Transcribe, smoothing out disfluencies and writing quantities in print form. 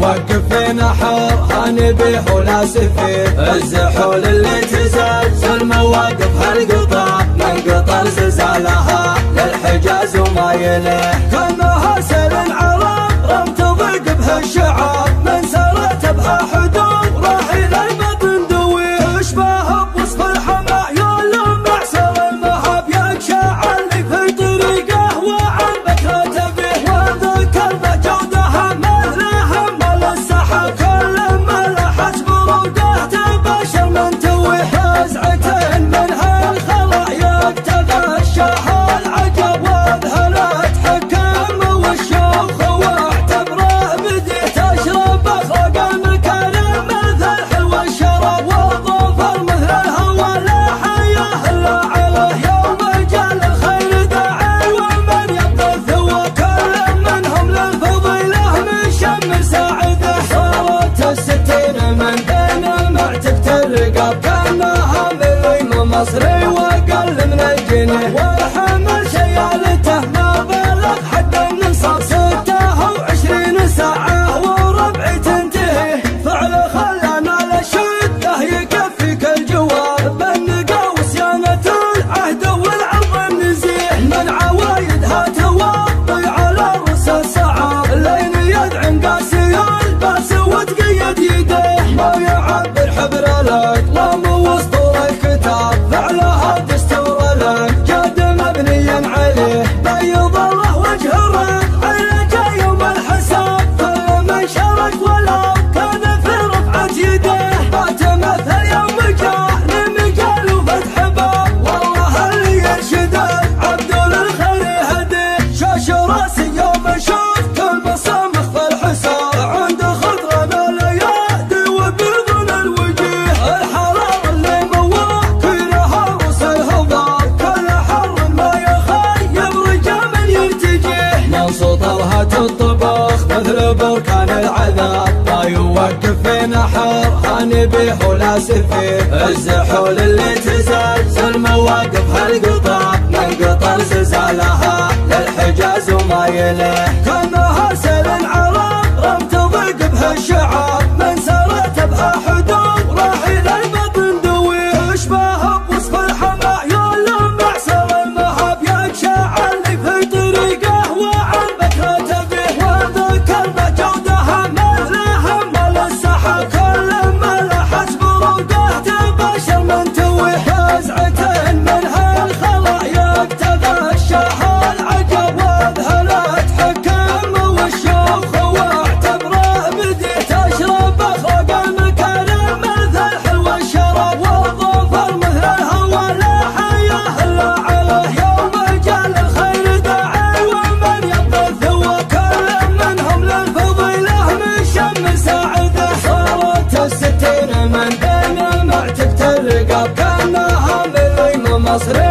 يوقف في نحر هنبيح ولا سفيه. الزحول اللي تزلزل مواقف هالقطع من قطر زلزالها للحجاز وما يليه. كانها سيل العرب رم تضيق بها الشعاب من سرت بها حدود راح الى البطن دويه. اشباه بوصف الحما يولم معسر المهب يكشع اللي في طريقه وعن بكرة به. وذكر بجودها مثلها مال السحاب كل ما لحت بروده تباشر من تويه. فزعة من هالخلق يتغشاها العجب وذهلت حكم والشيوخ واعتبره بديه. تشرب اخلاق المكارم مثل حلوى الشراب والظفر مثل الهوى لا حياه الا عليه. يوم جال الخير داعي ومن يبقى الثوى كل منهم للفضيله من شم ساعده. صارت الستين من بين المعتق الرقاب كانها مليم مصري واقل من الجنيه. والحمل شيالته ما بلغ حد النصاب 26 ساعه وربع تنتهي. فعل خلانا للشده يكفيك الجواب بالنقا وصيانه العهد والعرض النزيه. من عوايدها توضي على رؤوس الصعاب لين يدعم قاسي الباس وتقيد يديه. ما يعبر حبر الاقلام وسطور الكتاب فعلها دستور الامجاد مبنيا عليه. بيض الله وجه الرد على يوم الحساب كل من شارك ولو كان في رفعه يديه. بات مثل يوم جاء لمجال وفتح باب والله اللي يرشد عبد للخير يهديه. شاش راسي يوم شوف كل مصامخ في الحساب عند خضرنا الايادي وبيض الوجيه. الحرار اللي مواكلها رؤوس الهضاب كل حر ما يخيب رجال يرتجيه. من سطرها الطبخ مثل بركان العذاب ما يوقف في نحر هنبيح ولا سفيه. الزحول اللي تزلزل مواقف هالقطع من قطر زلزالها للحجاز وما يليه. كانها سيل العرب رم تضيق بها الشعاب من سرت بها حدود راح الى البطن دويه. اشباه بوصف الحما يولم معسر المهب يكشع اللي في طريقه وعن بكرة به. وذكر بجودها مثلها مال السحاب كل ما لحت بروده تباشر من تويه. فزعة من هالخلق يتغشاها العجب وذهلت حكم والشيوخ واعتبره بديه. تشرب اخلاق المكارم مثل حلوى الشراب والظفر مثل الهوى لا حياه الا عليه. يوم جال الخير داعي ومن يبقى الثوى كل منهم للفضيله من شم ساعده. صارت الستين من بين المعتق الرقاب كانها مليم مصري